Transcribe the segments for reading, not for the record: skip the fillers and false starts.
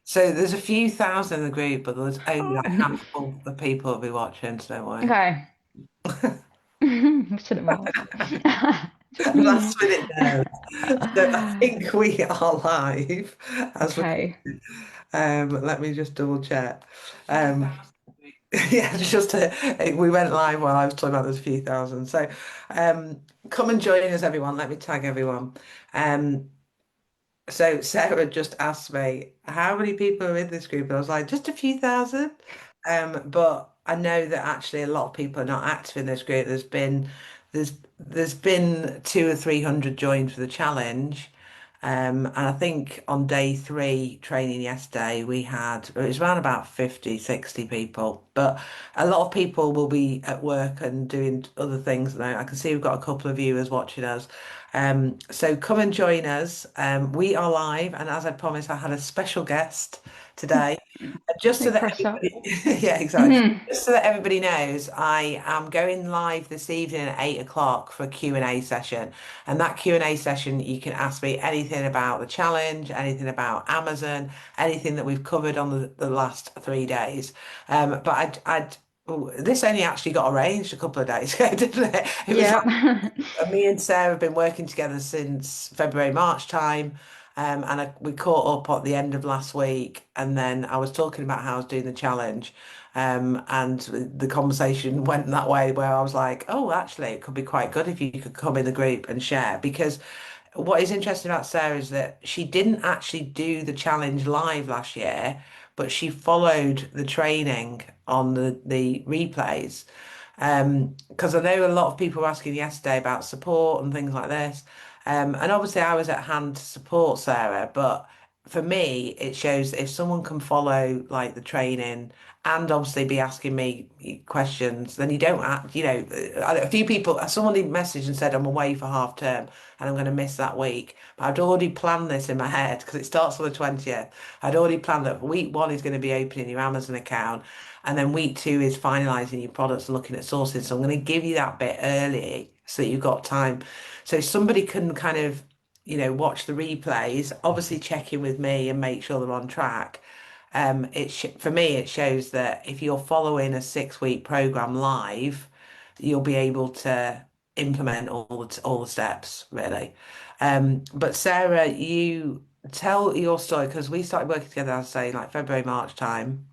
So there's a few thousand in the group, but there's only like half of the people will be watching, so don't worry. Okay. Shouldn't have asked. Just me. Last minute nerves. So I think we are live as we Okay. let me just double check. Um yeah, we went live while I was talking about there's a few thousand. So come and join us everyone. Let me tag everyone. Um so Sarah just asked me how many people are in this group, and I was like, just a few thousand. But I know that actually a lot of people are not active in this group. There's been 200 or 300 joined for the challenge. And I think on day three training yesterday, it was around about 50, 60 people. But a lot of people will be at work and doing other things now. I can see we've got a couple of viewers watching us. So come and join us. We are live, and as I promised, I had a special guest today. Just so No that pressure. everybody, yeah, exactly. Mhm. Just so that everybody knows, I am going live this evening at 8 o'clock for a Q&A session. And that Q&A session, you can ask me anything about the challenge, anything about Amazon, anything that we've covered on the last 3 days. But this only actually got arranged a couple of days ago, didn't it? It was Yep. me and Sarah have been working together since February, March time. We caught up at the end of last week, and then I was talking about how I was doing the challenge. And the conversation went that way where I was like, oh, actually, it could be quite good if you could come in the group and share. Because what is interesting about Sarah is that she didn't actually do the challenge live last year, but she followed the training on the replays. Because I know a lot of people were asking yesterday about support and things like this. And obviously I was at hand to support Sarah, but for me, it shows that if someone can follow like the training and obviously be asking me questions, then you don't act, a few people, someone even messaged and said I'm away for half term and I'm going to miss that week. But I'd already planned this in my head because it starts on the 20th. I'd already planned that week one is going to be opening your Amazon account. And then week two is finalizing your products and looking at sourcing. So I'm going to give you that bit early so that you've got time. So somebody can kind of, watch the replays, obviously check in with me and make sure they're on track. For me, it shows that if you're following a 6 week program live, you'll be able to implement all the steps really. But Sarah, you tell your story because we started working together, I'd say like February, March time.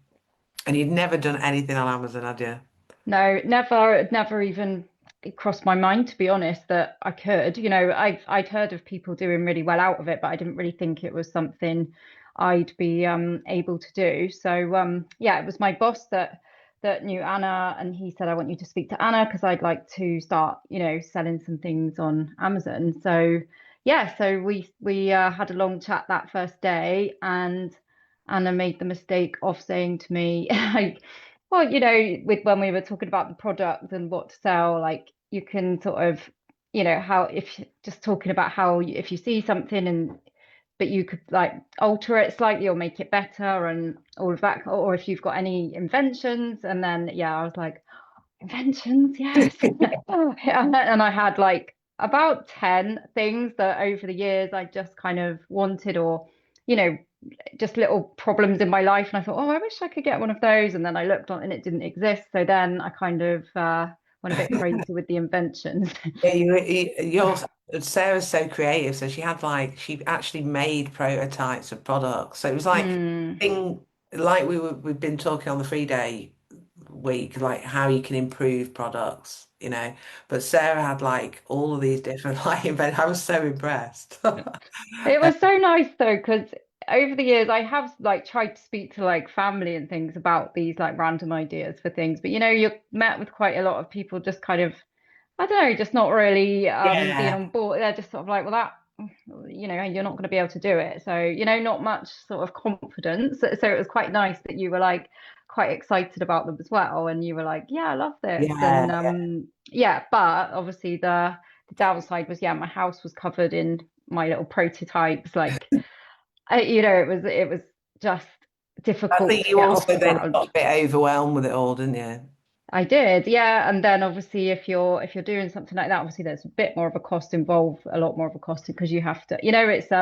And you'd never done anything on Amazon, had you? No, never even crossed my mind, to be honest, that I could. I'd heard of people doing really well out of it, but I didn't really think it was something I'd be able to do. So yeah, it was my boss that knew Anna, and he said, I want you to speak to Anna because I'd like to start, selling some things on Amazon. So yeah, so we had a long chat that first day, and Anna made the mistake of saying to me, like, well, with when we were talking about the product and what to sell, like you can sort of, how if just talking about how if you see something and but you could like alter it slightly or make it better and all of that, or if you've got any inventions. And then yeah, I was like, inventions, yes. And I had like about 10 things that over the years I just kind of wanted, or you know just little problems in my life, and I thought, oh, I wish I could get one of those. And then I looked on and it didn't exist, so then I kind of went a bit crazy with the inventions. Yeah, Sarah's so creative. So she actually made prototypes of products. So it was like Mm, thing like we've been talking on the 3 day week, like how you can improve products. But Sarah had like all of these different like invent. I was so impressed. it was so nice though, because over the years I have like tried to speak to like family and things about these like random ideas for things, but you're met with quite a lot of people just kind of, I don't know, just not really being Yeah. on board. They're just sort of like, well, that, you're not going to be able to do it. So, not much sort of confidence. So it was quite nice that you were like quite excited about them as well. And you were like, yeah, I love this. Yeah. And yeah, but obviously the downside was, yeah, my house was covered in my little prototypes. Like, it was just I difficult think to you get off also the then ground. got a bit overwhelmed with it all, didn't you? I did, yeah. And then obviously if you're doing something like that, obviously there's a bit more of a cost involved, a lot more of a cost because you have to, it's so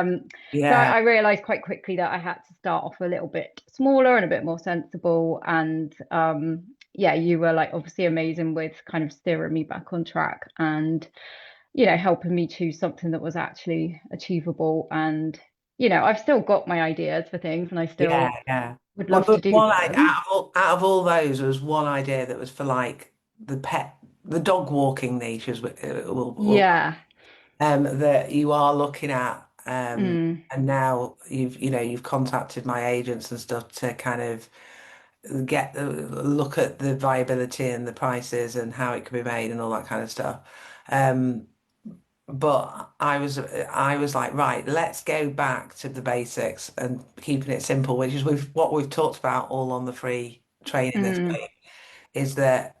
Yeah, I realized quite quickly that I had to start off a little bit smaller and a bit more sensible. And yeah, you were like obviously amazing with kind of steering me back on track and helping me choose something that was actually achievable. And I've still got my ideas for things and I yeah, still yeah. would Well, love there to was do one them. out of all those, there was one idea that was for like the dog walking niche, as Yeah. that you are looking at. Mm, And now you've contacted my agents and stuff to kind of get look at the viability and the prices and how it can be made and all that kind of stuff. Um, but I was like, right, let's go back to the basics and keeping it simple, which is what we've talked about all on the free training this mm, week, is that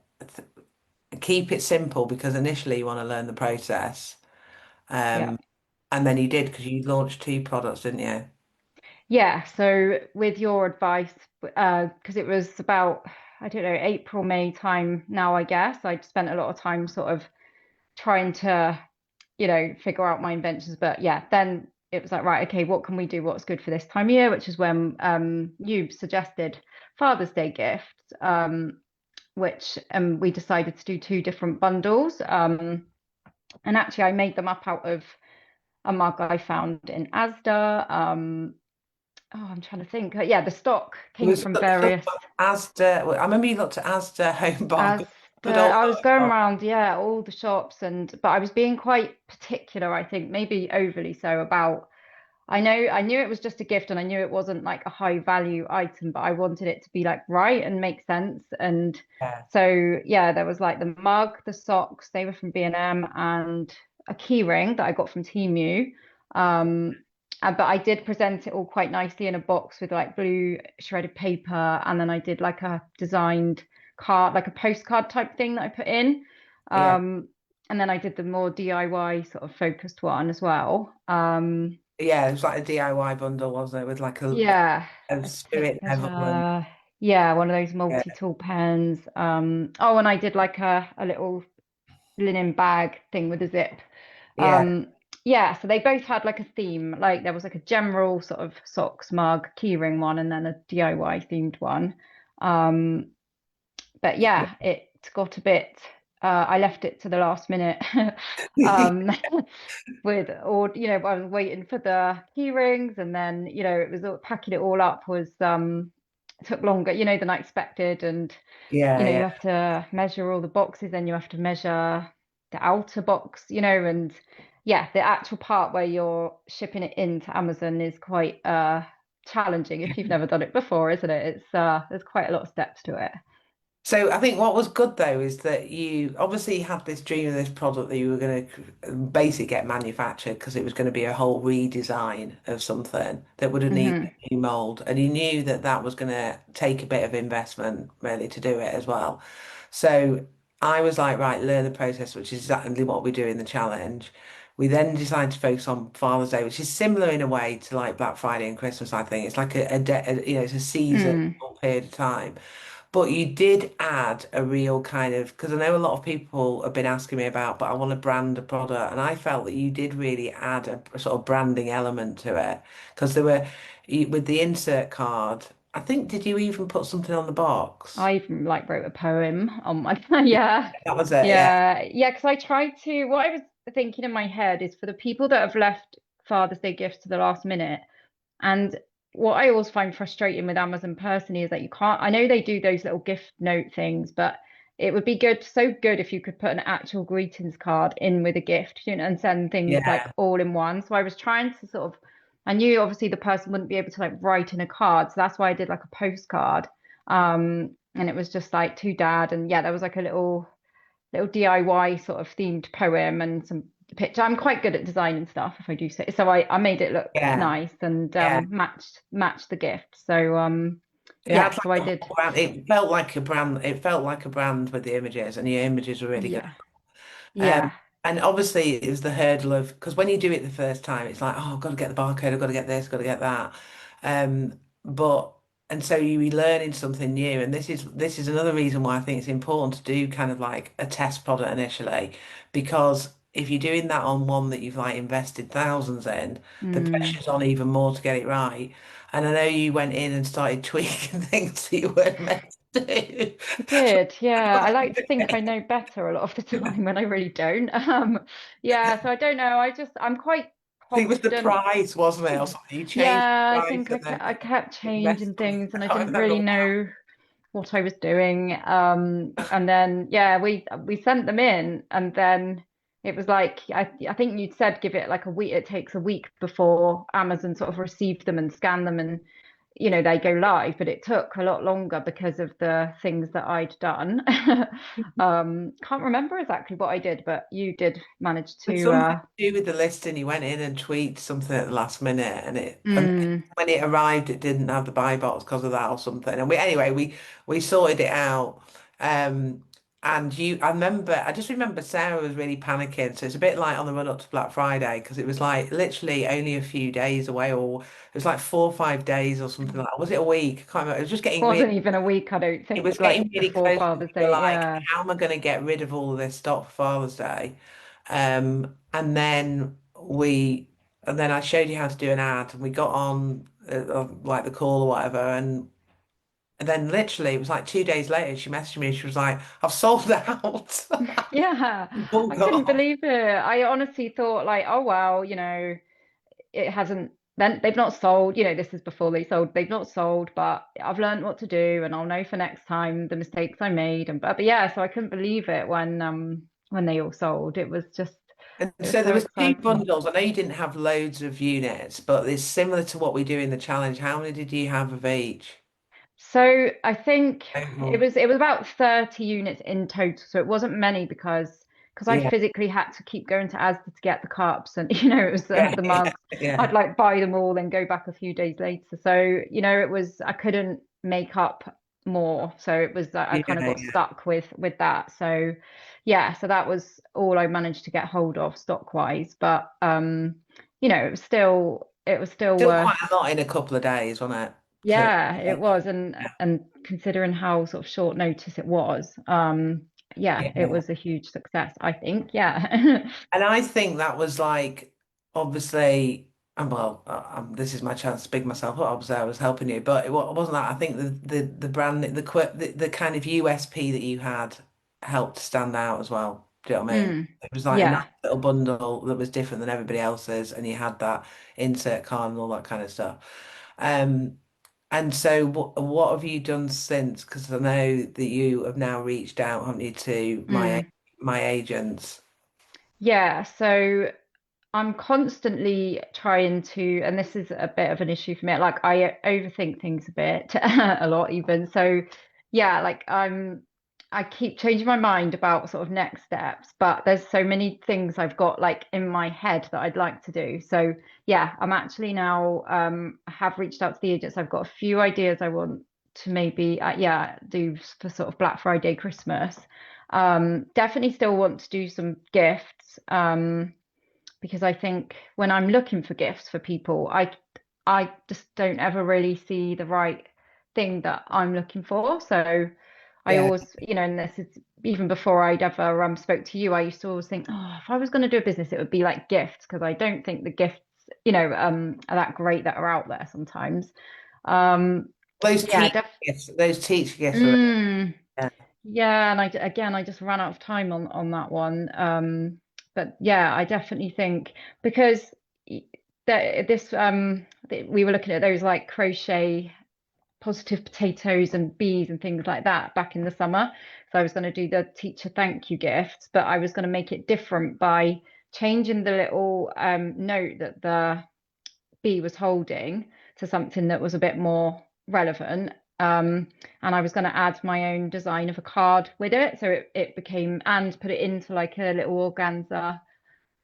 keep it simple because initially you want to learn the process. yeah. Um, and then you did because you launched two products, didn't you? Yeah, so with your advice, because it was about, I don't know, April, May time now, I guess. I'd spent a lot of time sort of trying to, figure out my inventions. But yeah, then it was like, right, okay, what can we do? What's good for this time of year? Which is when you suggested Father's Day gifts, which we decided to do two different bundles. And actually, I made them up out of a mug I found in Asda. Oh, I'm trying to think. Yeah, the stock It came was from various Asda. Well, I remember you looked at Asda, Home as Bargains, the good old I was Home going Bargains. around, yeah, all the shops but I was being quite particular, I think, maybe overly so about I knew it was just a gift and I knew it wasn't like a high value item, but I wanted it to be like right and make sense. And Yeah, so yeah, there was like the mug, the socks, they were from B&M, and a key ring that I got from Temu. Um, but I did present it all quite nicely in a box with like blue shredded paper, and then I did like a designed card, like a postcard type thing that I put in. yeah, Um, and then I did the more DIY sort of focused one as well. yeah. It was like a DIY bundle, wasn't it, with like Yeah, a a tape spirit level and measure. Yeah, one of those yeah, multi-tool pens. Oh, and I did like a little linen bag thing with a zip. yeah, Yeah, so they both had like a theme. Like there was like a general sort of socks, mug, keyring one, and then a DIY themed one. Um, but yeah, it got a bit. I left it to the last minute. um, with or I was waiting for the key rings, and then it was packing it all up was took longer than I expected. And yeah, you yeah. have to measure all the boxes, then you have to measure the outer box, and yeah, the actual part where you're shipping it into Amazon is quite challenging if you've never done it before, isn't it? It's there's quite a lot of steps to it. So I think what was good though is that you obviously had this dream of this product that you were going to basically get manufactured because it was going to be a whole redesign of something that would have needed Hmm. a new mold, and you knew that that was going to take a bit of investment really to do it as well. So I was like, right, learn the process, which is exactly what we do in the challenge. We then decided to focus on Father's Day, which is similar in a way to like Black Friday and Christmas. I think it's like it's a season, Mm. or period of time. But you did add a real kind of, because I know a lot of people have been asking me about, but I want to brand a product. And I felt that you did really add a sort of branding element to it. Because with the insert card, I think, did you even put something on the box? I even like wrote a poem on my yeah. That was it, yeah. Yeah, because I tried to what I was thinking in my head is for the people that have left Father's Day gifts to the last minute. And what I always find frustrating with Amazon personally is that you can't, I know they do those little gift note things, but it would be so good if you could put an actual greetings card in with a gift, and send things like Yeah, all in one. So I was trying to sort of, I knew obviously the person wouldn't be able to like write in a card. So that's why I did like a postcard. And it was just like to dad. And yeah, there was like a little DIY sort of themed poem and some picture. I'm quite good at designing stuff if I do say so. I made it look yeah, nice and yeah. matched the gift. So It yeah, had so like I a did whole brand. It felt like a brand. It felt like a brand with the images, and your images were really good. yeah. Um, Yeah. and obviously, it was the hurdle of because when you do it the first time, it's like, oh, I've got to get the barcode, I've got to get this, got to get that. But and so you be learning something new. And this is another reason why I think it's important to do kind of like a test product initially, because if you're doing that on one that you've like invested thousands in, the Mm. pressure's on even more to get it right. And I know you went in and started tweaking things that you weren't meant to do. I did, yeah. I like to think I know better a lot of the time when I really don't. Yeah, so I don't know. I'm quite I think it was the confident. price, wasn't it, or something? You changed Yeah, the I price think and then I kept invested. changing things and I I can't didn't remember really what. know what I was doing. And then yeah, we sent them in, and then it was like I think you'd said give it like a week. It takes a week before Amazon sort of receive them and scan them, and they go live. But it took a lot longer because of the things that I'd done. Can't remember exactly what I did, but you did manage It's to. something to do with the listing. He went in and tweaked something at the last minute, and Mm, when it arrived, it didn't have the buy box because of that or something. And we sorted it out. Um, and I just remember Sarah was really panicking. So it's a bit like on the run up to Black Friday because it was like literally only a few days away, or it was like 4 or 5 days or something like that. Was it a week? I can't remember. It was just getting really. wasn't even a week, I don't It was think, getting like really before close. And Father's we were Day. like, Yeah. how am I going to get rid of all of this stock for Father's Day? And then I showed you how to do an ad, and we got on like the call or whatever, and then literally it was like 2 days later she messaged me and she was like, "I've sold out." Yeah, I Bug couldn't off. believe it. I honestly thought like, oh well, it hasn't then they've not sold, this is before they sold. They've not sold, but I've learned what to do and I'll know for next time the mistakes I made. And but yeah, so I couldn't believe it when they all sold. And It was so there so was two exciting. bundles. I know you didn't have loads of units, but it's similar to what we do in the challenge. How many did you have of each? So I think it Overall? was it was about 30 units in total. So it wasn't many because I Yeah, physically had to keep going to Asda to get the cups and it was yeah, the yeah, mugs. yeah, I'd like buy them all and go back a few days later. So it was I couldn't make up more. So it was I kind of yeah, got yeah. stuck with that. So yeah, so that was all I managed to get hold of stock wise. But it was still Still worth. quite a lot in a couple of days, wasn't it? Yeah, it To, was, and considering how sort of short notice it was, yeah, it yeah. was a huge success, I think. Yeah. And I think that was like, obviously, and well, this is my chance to big myself up. Obviously, I was helping you, but wasn't that. I think the brand, the kind of USP that you had helped stand out as well. Do you know what I mean? Mm, It was like a nice yeah. little bundle that was different than everybody else's, and you had that insert card and all that kind of stuff. Um, and so, what have you done since? Because I know that you have now reached out, haven't you, to Mm, my agents. yeah. So I'm constantly trying to, and this is a bit of an issue for me. Like I overthink things a bit, a lot even. So yeah, like I keep changing my mind about sort of next steps, but there's so many things I've got like in my head that I'd like to do. So yeah, I'm actually now I have reached out to the agents. I've got a few ideas I want to maybe yeah do for sort of Black Friday, Christmas. Definitely still want to do some gifts. Because I think when I'm looking for gifts for people, I just don't ever really see the right thing that I'm looking for. So I Yeah. always, and this is even before I'd ever spoke to you, I used to always think, oh, if I was going to do a business, it would be like gifts because I don't think the gifts, are that great that are out there sometimes. Um, Those yeah, teacher gifts, those teacher gifts are mm, yeah, yeah, and I just ran out of time on that one. But yeah, I definitely think because that this we were looking at those like crochet positive potatoes and bees and things like that back in the summer. So I was going to do the teacher thank you gifts, but I was going to make it different by changing the little note that the bee was holding to something that was a bit more relevant. And I was going to add my own design of a card with it. So it became, and put it into like a little organza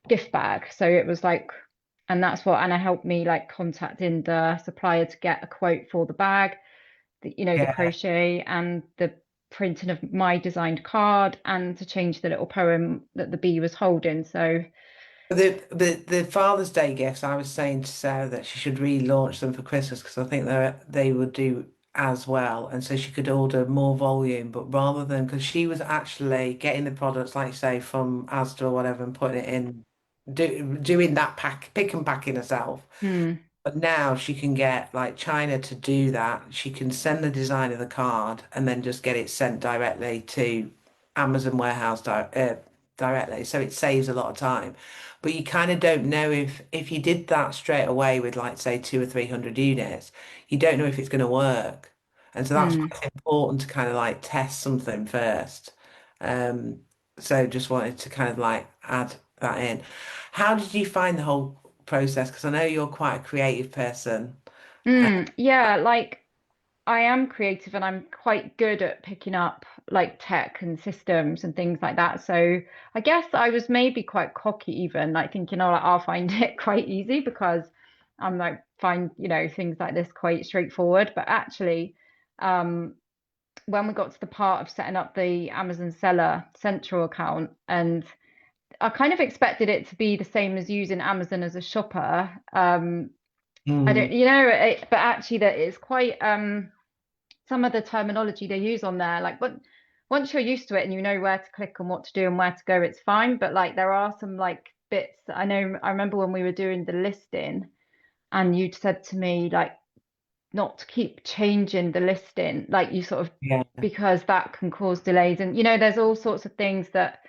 gift bag. So it was like, and that's what Anna helped me like contacting the supplier to get a quote for the bag, the yeah. crochet and the printing of my designed card and to change the little poem that the bee was holding. So The Father's Day gifts, I was saying to Sarah that she should relaunch them for Christmas because I think they would do as well, and so she could order more volume. But rather than, because she was actually getting the products, like you say, from Asda or whatever, and putting it in, doing that pick and packing herself. Mm, But now she can get like China to do that. She can send the design of the card and then just get it sent directly to Amazon warehouse directly. So it saves a lot of time. But you kind of don't know if you did that straight away with like say 2 or 300 units, you don't know if it's going to work. And so that's why mm. it's important to kind of like test something first. Um, so just wanted to kind of like add that in. How did you find the whole process? Because I know you're quite a creative person. Uh, Yeah, like I am creative and I'm quite good at picking up like tech and systems and things like that. So I guess I was maybe quite cocky even, like thinking, oh, like, I'll find it quite easy because I'm like find, things like this quite straightforward. But actually, um, when we got to the part of setting up the Amazon Seller Central account, and I kind of expected it to be the same as using Amazon as a shopper. I don't, mm, but actually that it's quite some of the terminology they use on there, like, but once you're used to it and you know where to click and what to do and where to go, it's fine. But like there are some like bits I know I remember when we were doing the listing and you'd said to me like not to keep changing the listing, like you sort of yeah, because that can cause delays. And there's all sorts of things that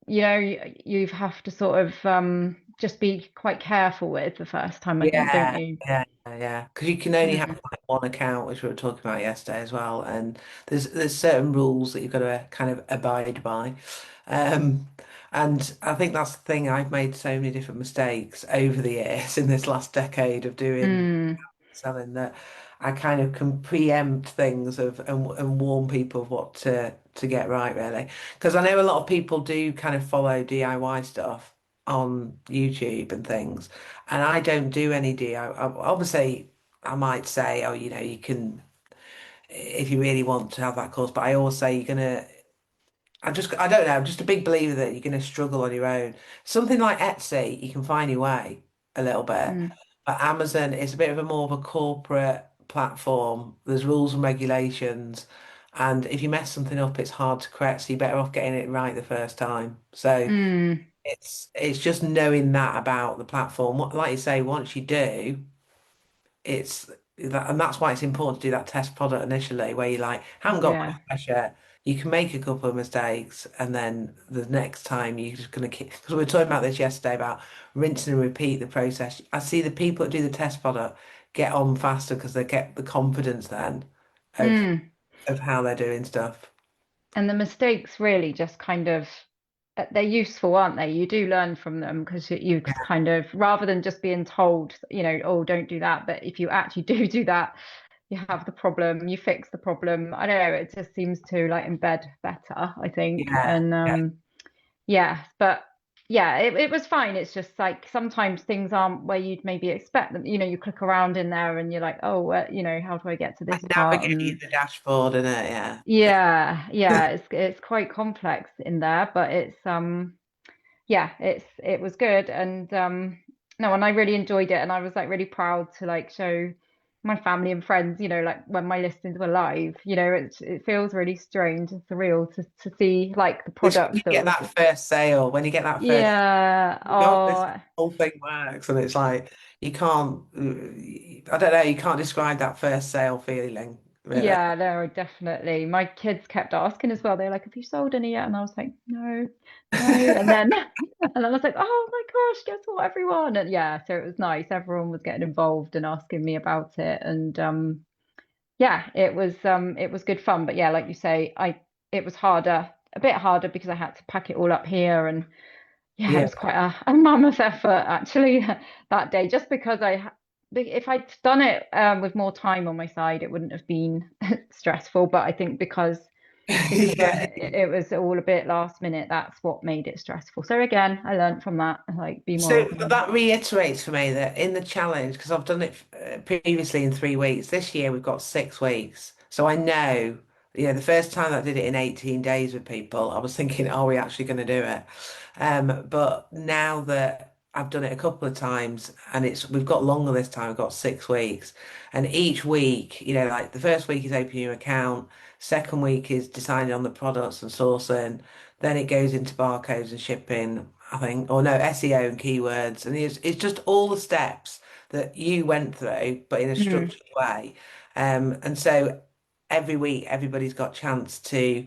you have to sort of just be quite careful with the first time, I think, don't yeah, you? yeah. Because you can only have Mm, like one account, which we were talking about yesterday as well, and there's certain rules that you've got to kind of abide by. Um, and I think that's the thing. I've made so many different mistakes over the years in this last decade of doing mm, selling that I kind of can preempt things and warn people of what to get right really. Because I know a lot of people do kind of follow DIY stuff on YouTube and things, and I don't do any DIY. Obviously, I might say, oh, you can if you really want to have that course, but I always say you're gonna. I don't know. I'm just a big believer that you're going to struggle on your own. Something like Etsy, you can find your way a little bit. mm, But Amazon is a bit of a more of a corporate platform. There's rules and regulations. And if you mess something up, it's hard to correct. So you're better off getting it right the first time. So mm. it's just knowing that about the platform. Like you say, once you do, it's that, and that's why it's important to do that test product initially, where you like haven't got much Yeah. pressure. You can make a couple of mistakes, and then the next time you're just gonna keep. Because we were talking about this yesterday about rinse and repeat the process. I see the people that do the test product get on faster because they get the confidence then of Mm. how they're doing stuff. And the mistakes really just kind of they're useful, aren't they? You do learn from them because you kind of rather than just being told, oh, don't do that. But if you actually do that, you have the problem, you fix the problem. I don't know, it just seems to like embed better, I think. Yeah, And yeah, yeah, but yeah, it was fine. It's just like sometimes things aren't where you'd maybe expect them. You click around in there and you're like, oh, how do I get to I this part? navigate And the dashboard in it. Yeah, yeah, it's quite complex in there, but it's yeah, it was good and no, and I really enjoyed it and I was like really proud to like show my family and friends, like when my listings were live, it feels really strange and surreal to see like the it's when you product that get was that first sale, when you get that first. yeah, God, this oh whole thing works, and it's like you can't. I don't know. You can't describe that first sale feeling, really. yeah, no, definitely. My kids kept asking as well. They're like, "Have you sold any yet?" And I was like, "No, no." And then, and then I was like, "Oh my gosh, guess what, everyone?" And yeah, so it was nice. Everyone was getting involved and asking me about it, and yeah, it was good fun. But yeah, like you say, it was harder, a bit harder because I had to pack it all up here, and yeah, it Yeah, was quite a mammoth effort actually that day, just because if I'd done it with more time on my side, it wouldn't have been stressful. But I think because yeah. it was all a bit last minute, that's what made it stressful. So again, I learned from that, like be more So organized. that reiterates for me that in the challenge, because I've done it previously in 3 weeks. This year we've got 6 weeks, so I know. The first time I did it in 18 days with people, I was thinking, are we actually going to do it? But now that I've done it a couple of times, and we've got longer this time. We've got 6 weeks, and each week, like the first week is opening your account, second week is deciding on the products and sourcing, then it goes into barcodes and shipping, I think, or no, SEO and keywords, and it's just all the steps that you went through, but in a Mm. structured way. And so every week, everybody's got chance to.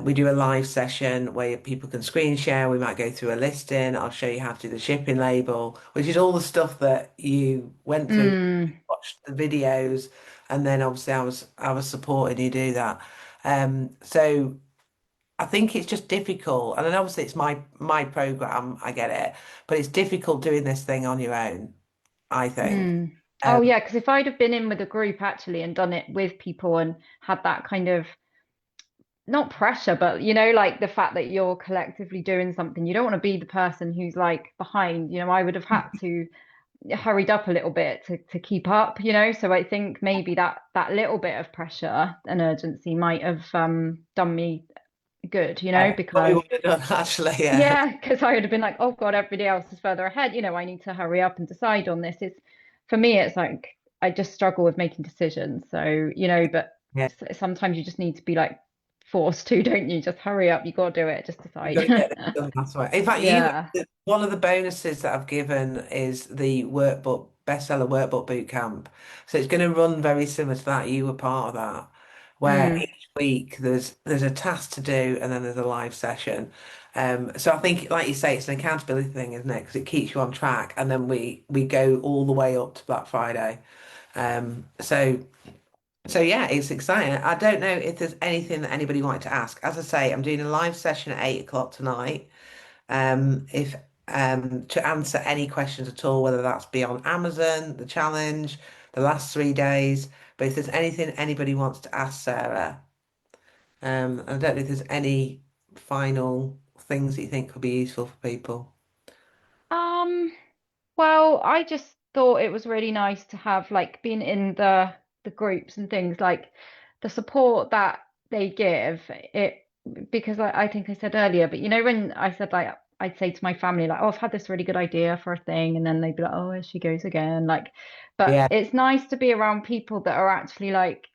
We do a live session where people can screen share. We might go through a listing. I'll show you how to do the shipping label, which is all the stuff that you went through, Mm. watched the videos, and then obviously I was supporting you do that. So I think it's just difficult, and then obviously it's my program. I get it, but it's difficult doing this thing on your own, I think. Mm. Oh Um, yeah, because if I'd have been in with a group actually and done it with people and had that kind of not pressure, but like the fact that you're collectively doing something, you don't want to be the person who's like behind. I would have had to hurried up a little bit to keep up, So I think maybe that little bit of pressure and urgency might have done me good, what we because would have done actually, yeah. yeah, because I would have been like, oh God, everybody else is further ahead. I need to hurry up and decide on this. It's for me, it's like I just struggle with making decisions. So, but Yeah. sometimes you just need to be like forced to, don't you? Just hurry up, you got to do it, just You've got decide. to get this done. That's right. In fact, Yeah. one of the bonuses that I've given is the workbook bestseller workbook boot camp. So it's going to run very similar to that. You were part of that, where Mm, each week there's a task to do and then there's a live session. So I think, like you say, it's an accountability thing, isn't it? Because it keeps you on track, and then we go all the way up to Black Friday. So yeah, it's exciting. I don't know if there's anything that anybody wanted to ask. As I say, I'm doing a live session at 8 o'clock tonight. If To answer any questions at all, whether that's be on Amazon, the challenge, the last 3 days. But if there's anything anybody wants to ask Sarah, I don't know if there's any final things that you think could be useful for people. um, well, I just thought it was really nice to have like been in the groups and things like the support that they give it because I think I said earlier, but when I said like I'd say to my family like, oh, I've had this really good idea for a thing, and then they'd be like, oh, here she goes again. Like, but Yeah, it's nice to be around people that are actually like,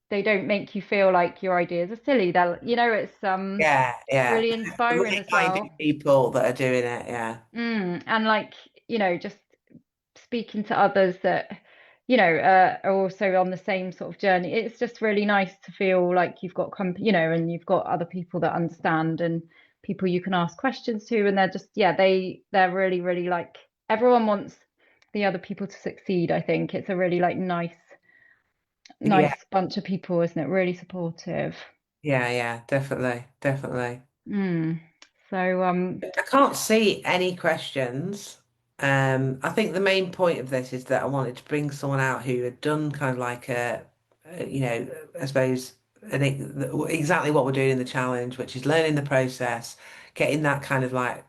they don't make you feel like your ideas are silly. yeah, it's yeah. really The inspiring as like-minded well. people that are doing it. Yeah, And like, just speaking to others that, are also on the same sort of journey. It's just really nice to feel like you've got company, and you've got other people that understand and people you can ask questions to. And they're just, yeah, they're really, really like everyone wants the other people to succeed. I think it's a really like yeah, nice bunch of people, isn't it? Really supportive. yeah, yeah. Definitely, definitely. Mm. So, I can't see any questions. I think the main point of this is that I wanted to bring someone out who had done kind of like I suppose, exactly what we're doing in the challenge, which is learning the process, getting that kind of like,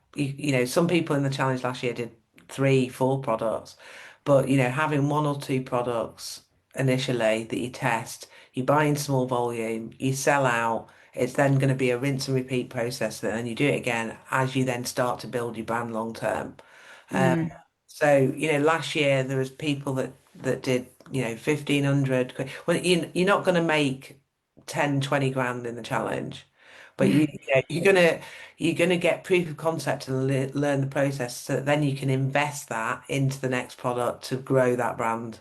some people in the challenge last year did 3, 4 products, but, having 1 or 2 products initially that you test, you buy in small volume, you sell out. It's then going to be a rinse and repeat process, and then you do it again as you then start to build your brand long term. Um, mm, so, last year there was people that did, 1,500 quid. Well, you're not going to make 10, 20 grand in the challenge, but you're gonna get proof of concept and learn the process, so that then you can invest that into the next product to grow that brand.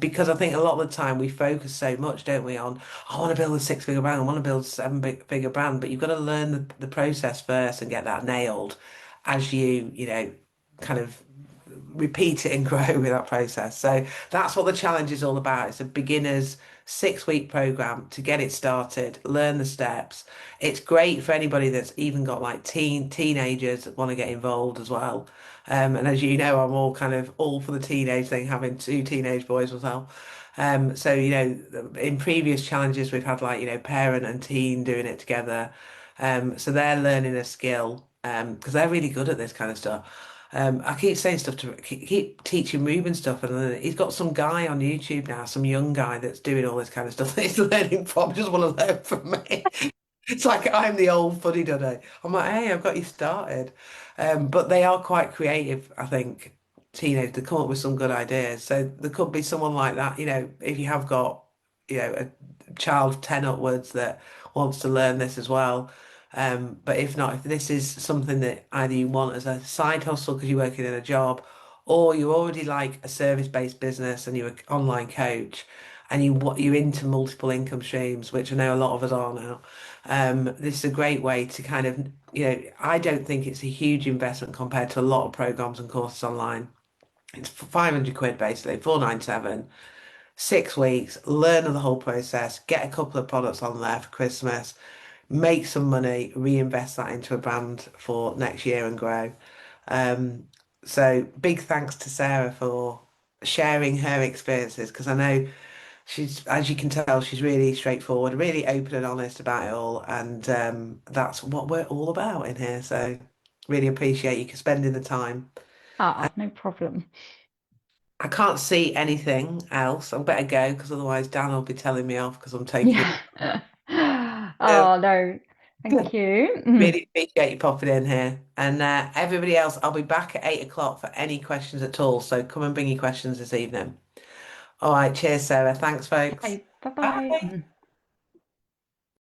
Because I think a lot of the time we focus so much, don't we, on I want to build a 6-figure brand, I want to build a seven-figure brand, but you've got to learn the process first and get that nailed as you kind of repeat it and grow with that process. So that's what the challenge is all about. It's a beginner's 6-week program to get it started, learn the steps. It's great for anybody that's even got like teenagers that want to get involved as well. And as you know, I'm all for the teenage thing, having 2 teenage boys myself. So in previous challenges we've had like parent and teen doing it together. So they're learning a skill because they're really good at this kind of stuff. I keep saying stuff to keep teaching Ruben stuff, and then he's got some guy on YouTube now, some young guy that's doing all this kind of stuff that he's learning from. Just want to learn from me. It's like I'm the old fuddy duddy. I'm like, hey, I've got you started. But they are quite creative, I think, teenagers. They come up with some good ideas. So there could be someone like that, if you have got, a child of 10 upwards that wants to learn this as well. But if not, if this is something that either you want as a side hustle because you're working in a job, or you're already like a service-based business and you're an online coach and you're into multiple income streams, which I know a lot of us are now. This is a great way to kind of, I don't think it's a huge investment compared to a lot of programs and courses online. It's 500 quid basically, 497, 6 weeks, learn the whole process, get a couple of products on there for Christmas, make some money, reinvest that into a brand for next year and grow. Um, so big thanks to Sarah for sharing her experiences because I know she's, as you can tell, she's really straightforward, really open and honest about it all, and that's what we're all about in here. So really appreciate you spending the time. Ah, no problem. I can't see anything else. I better go because otherwise Dan will be telling me off because I'm taking Yeah. it. Oh, no. Thank you. Mm. Really appreciate you popping in here. And everybody else, I'll be back at 8 o'clock for any questions at all. So come and bring your questions this evening. All right, cheers, Sarah. Thanks, folks. Okay, bye-bye. Bye.